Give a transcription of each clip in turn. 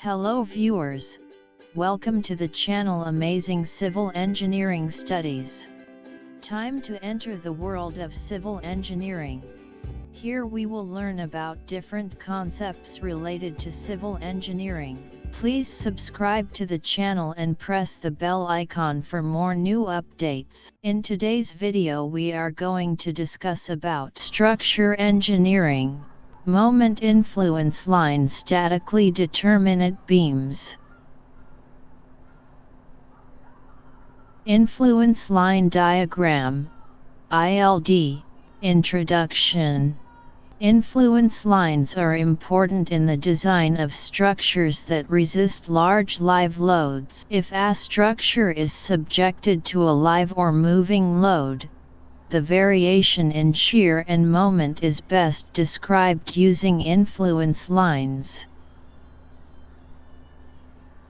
Hello viewers, welcome to the channel Amazing Civil Engineering Studies. Time to enter the world of civil engineering. Here we will learn about different concepts related to civil engineering. Please subscribe to the channel and press the bell icon for more new updates. In today's video we are going to discuss about structure engineering. Moment influence lines, statically determinate beams. Influence line diagram, ILD. Introduction. Influence lines are important in the design of structures that resist large live loads. If a structure is subjected to a live or moving load, the variation in shear and moment is best described using influence lines.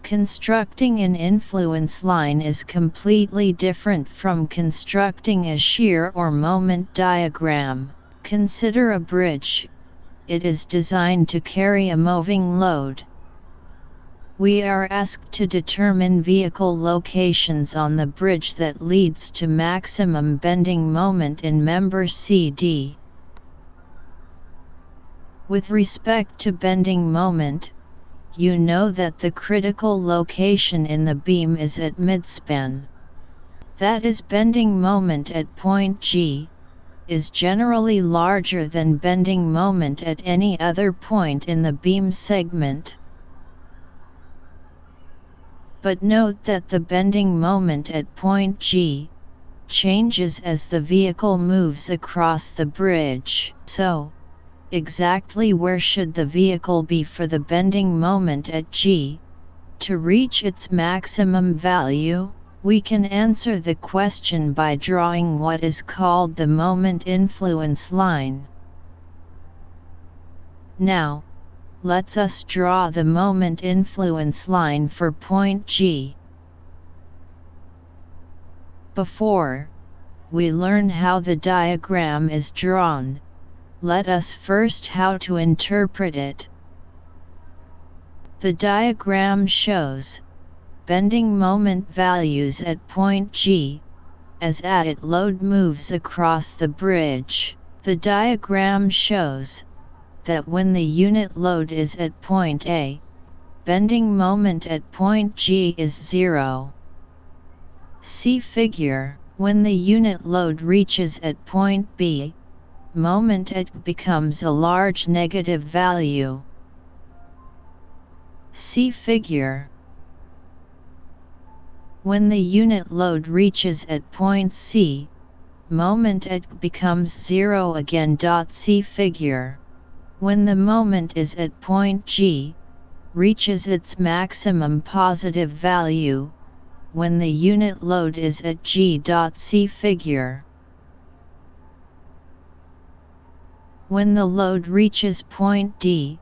Constructing an influence line is completely different from constructing a shear or moment diagram. Consider a bridge. It is designed to carry a moving load. We are asked to determine vehicle locations on the bridge that leads to maximum bending moment in member CD. With respect to bending moment, you know that the critical location in the beam is at midspan. That is, bending moment at point G is generally larger than bending moment at any other point in the beam segment. But note that the bending moment at point G changes as the vehicle moves across the bridge. So, exactly where should the vehicle be for the bending moment at G to reach its maximum value? We can answer the question by drawing what is called the moment influence line. Now, let us draw the moment influence line for point G. Before we learn how the diagram is drawn, let us first how to interpret it. The diagram shows bending moment values at point G as it load moves across the bridge. The diagram shows that when the unit load is at point A, bending moment at point G is 0. See figure. When the unit load reaches at point B, moment at becomes a large negative value. See figure. When the unit load reaches at point C, moment at becomes 0 again. See figure. When the moment is at point G, reaches its maximum positive value, when the unit load is at G. See figure. When the load reaches point D,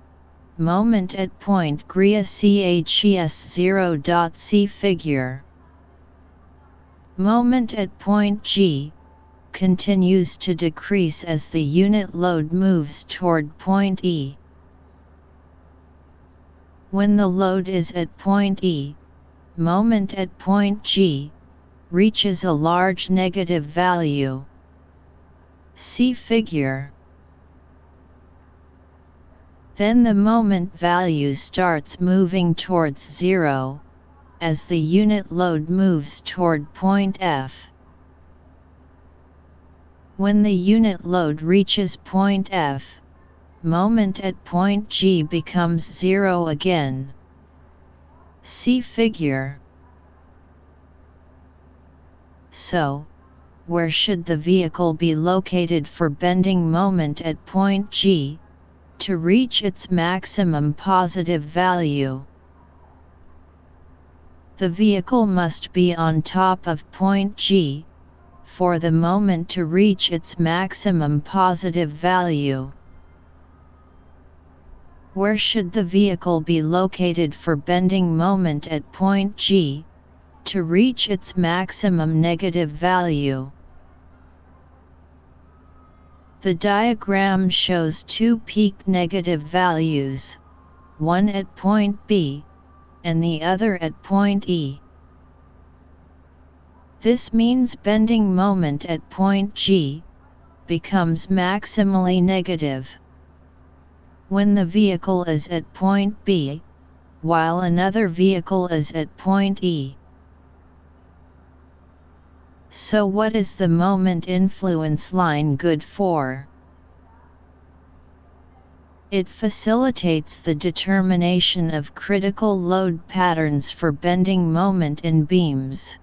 moment at point G CHES 0. See figure. Moment at point G continues to decrease as the unit load moves toward point E. When the load is at point E, moment at point G reaches a large negative value. See figure. Then the moment value starts moving towards 0 as the unit load moves toward point F. When the unit load reaches point F, moment at point G becomes 0 again. See figure. So, where should the vehicle be located for bending moment at point G to reach its maximum positive value? The vehicle must be on top of point G for the moment to reach its maximum positive value. Where should the vehicle be located for bending moment at point G to reach its maximum negative value? The diagram shows two peak negative values, one at point B and the other at point E. This means bending moment at point G becomes maximally negative when the vehicle is at point B, while another vehicle is at point E. So what is the moment influence line good for? It facilitates the determination of critical load patterns for bending moment in beams.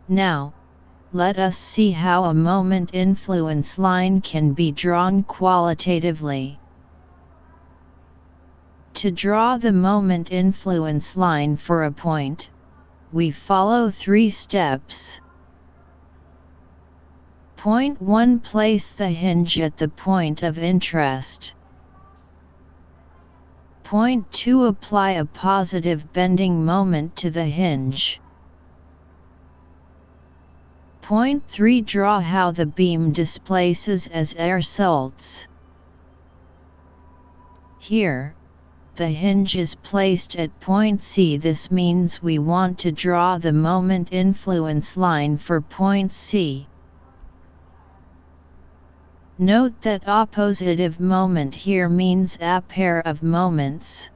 Now, let us see how a moment influence line can be drawn qualitatively. To draw the moment influence line for a point, we follow 3 steps. Point 1. Place the hinge at the point of interest. Point 2. Apply a positive bending moment to the hinge. Point 3. Draw how the beam displaces as air salts. Here, the hinge is placed at point C. This means we want to draw the moment influence line for point C. Note that oppositive moment here means a pair of moments.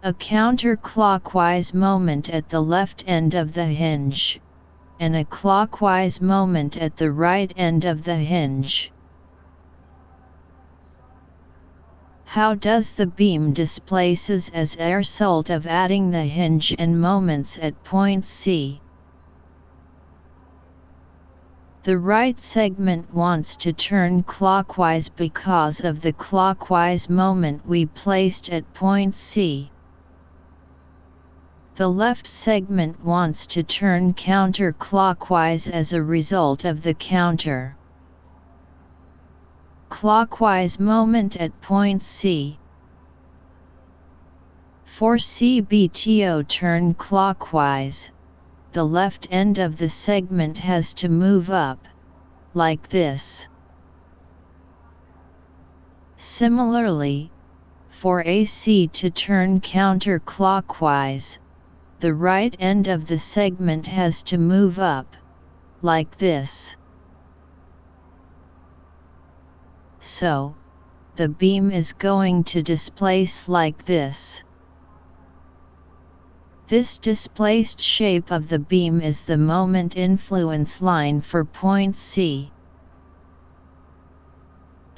A counterclockwise moment at the left end of the hinge, and a clockwise moment at the right end of the hinge. How does the beam displaces as a result of adding the hinge and moments at point C? The right segment wants to turn clockwise because of the clockwise moment we placed at point C. The left segment wants to turn counterclockwise as a result of the counter clockwise moment at point C. For CBTO turn clockwise, the left end of the segment has to move up, like this. Similarly, for AC to turn counterclockwise, the right end of the segment has to move up, like this. So, the beam is going to displace like this. This displaced shape of the beam is the moment influence line for point C.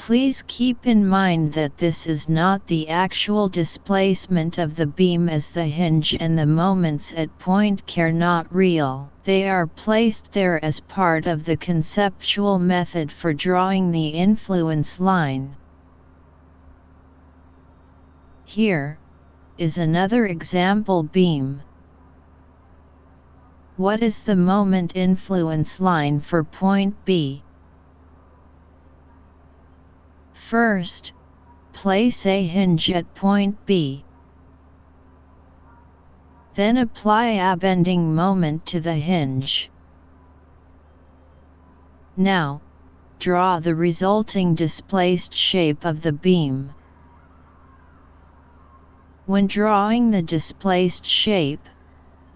Please keep in mind that this is not the actual displacement of the beam, as the hinge and the moments at point C are not real. They are placed there as part of the conceptual method for drawing the influence line. Here is another example beam. What is the moment influence line for point B? First, place a hinge at point B. Then apply a bending moment to the hinge. Now, draw the resulting displaced shape of the beam. When drawing the displaced shape,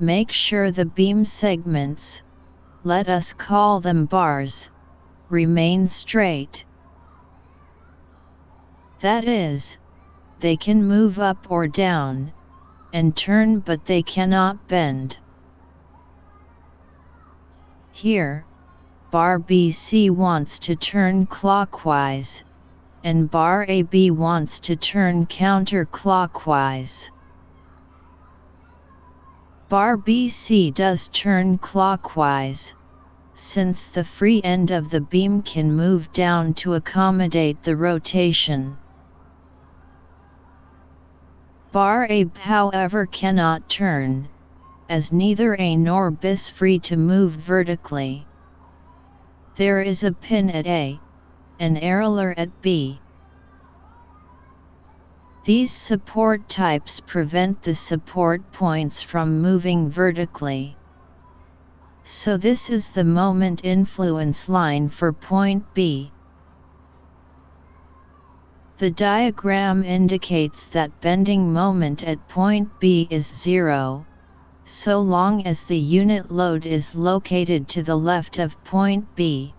make sure the beam segments, let us call them bars, remain straight. That is, they can move up or down, and turn, but they cannot bend. Here, bar BC wants to turn clockwise, and bar AB wants to turn counterclockwise. Bar BC does turn clockwise, since the free end of the beam can move down to accommodate the rotation. Bar AB, however, cannot turn, as neither A nor B is free to move vertically. There is a pin at A, an ailer at B. These support types prevent the support points from moving vertically. So this is the moment influence line for point B. The diagram indicates that bending moment at point B is 0, so long as the unit load is located to the left of point B.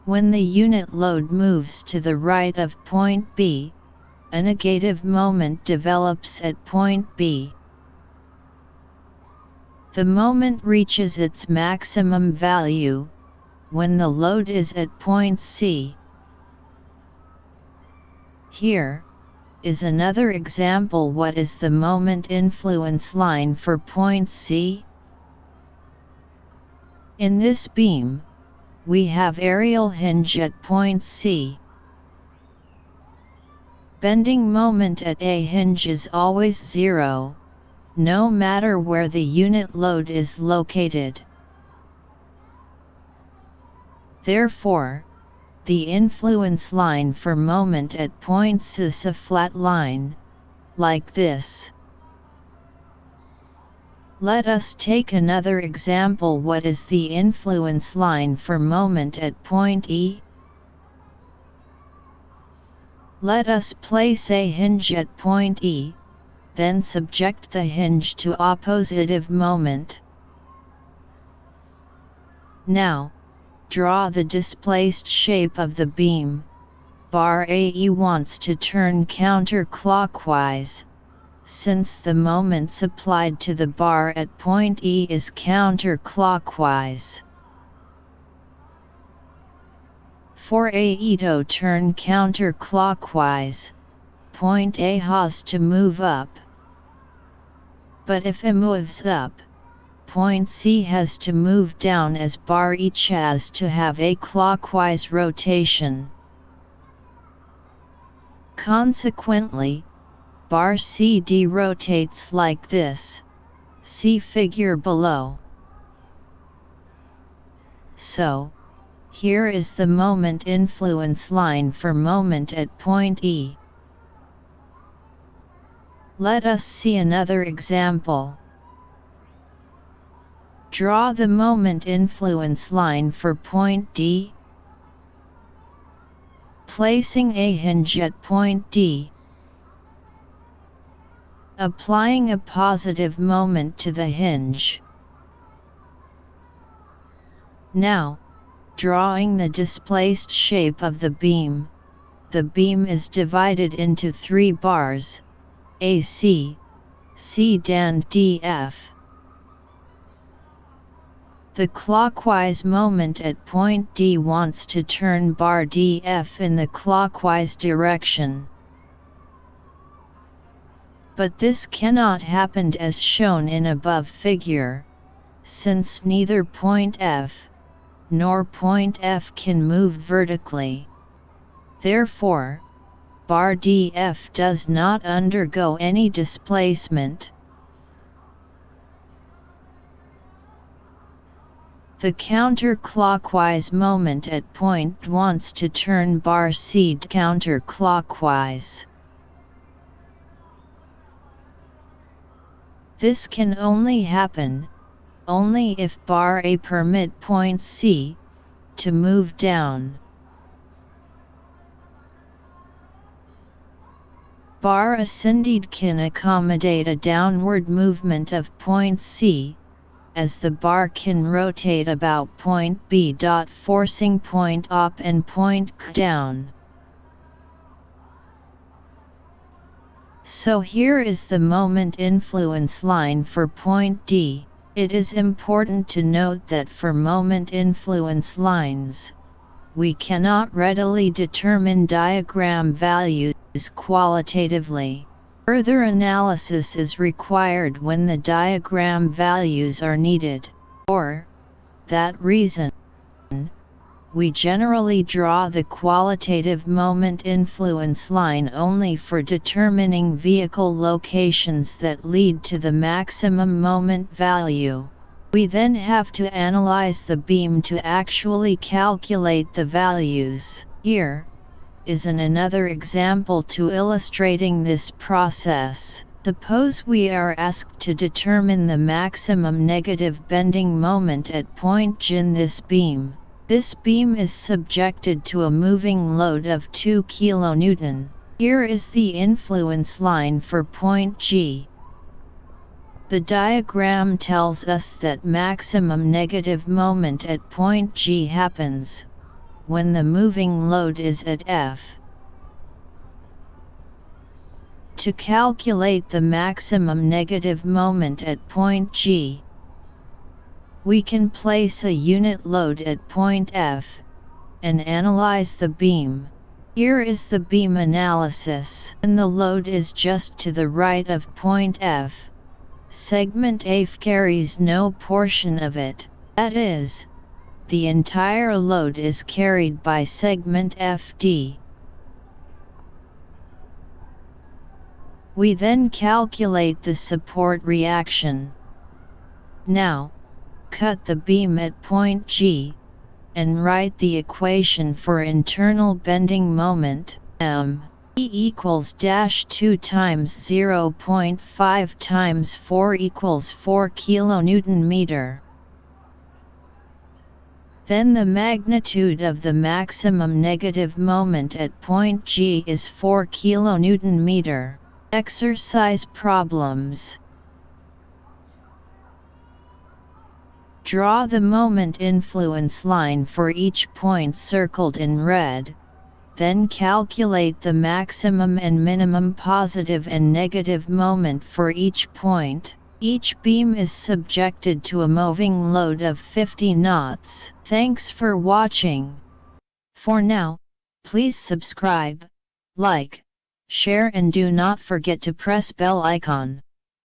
When the unit load moves to the right of point B, a negative moment develops at point B. The moment reaches its maximum value when the load is at point C. Here is another example. What is the moment influence line for point C? In this beam, we have aerial hinge at point C. Bending moment at a hinge is always 0, no matter where the unit load is located. Therefore, the influence line for moment at points is a flat line, like this. Let us take another example. What is the influence line for moment at point E? Let us place a hinge at point E, then subject the hinge to oppositive moment. Now, draw the displaced shape of the beam. Bar AE wants to turn counterclockwise, since the moment supplied to the bar at point E is counterclockwise. For AE to turn counterclockwise, point A has to move up. But if it moves up, point C has to move down, as bar each has to have a clockwise rotation. Consequently, bar CD rotates like this. See figure below. So, here is the moment influence line for moment at point E. Let us see another example. Draw the moment influence line for point D. Placing a hinge at point D. Applying a positive moment to the hinge. Now, drawing the displaced shape of the beam is divided into 3 bars, AC, C and DF. The clockwise moment at point D wants to turn bar DF in the clockwise direction. But this cannot happen as shown in above figure, since neither point F nor point F can move vertically. Therefore, bar DF does not undergo any displacement. The counterclockwise moment at point wants to turn bar C counterclockwise. This can only happen if bar A permit point C to move down. Bar ascended can accommodate a downward movement of point C, as the bar can rotate about point B. Forcing point up and point down. So here is the moment influence line for point D. It is important to note that for moment influence lines, we cannot readily determine diagram values qualitatively. Further analysis is required when the diagram values are needed. For that reason, we generally draw the qualitative moment influence line only for determining vehicle locations that lead to the maximum moment value. We then have to analyze the beam to actually calculate the values. Here is another example to illustrating this process. Suppose we are asked to determine the maximum negative bending moment at point G in this beam. This beam is subjected to a moving load of 2 kN. Here is the influence line for point G. The diagram tells us that maximum negative moment at point G happens when the moving load is at F. To calculate the maximum negative moment at point G, we can place a unit load at point F and analyze the beam. Here is the beam analysis. And the load is just to the right of point F. Segment F carries no portion of it. That is, the entire load is carried by segment FD. We then calculate the support reaction. Now, cut the beam at point G, and write the equation for internal bending moment, M. E equals -2 times 0.5 times 4 equals 4 kN. Then the magnitude of the maximum negative moment at point G is 4 kN. Exercise problems. Draw the moment influence line for each point circled in red. Then calculate the maximum and minimum positive and negative moment for each point. Each beam is subjected to a moving load of 50 knots. Thanks for watching. For now, please subscribe, like, share and do not forget to press bell icon.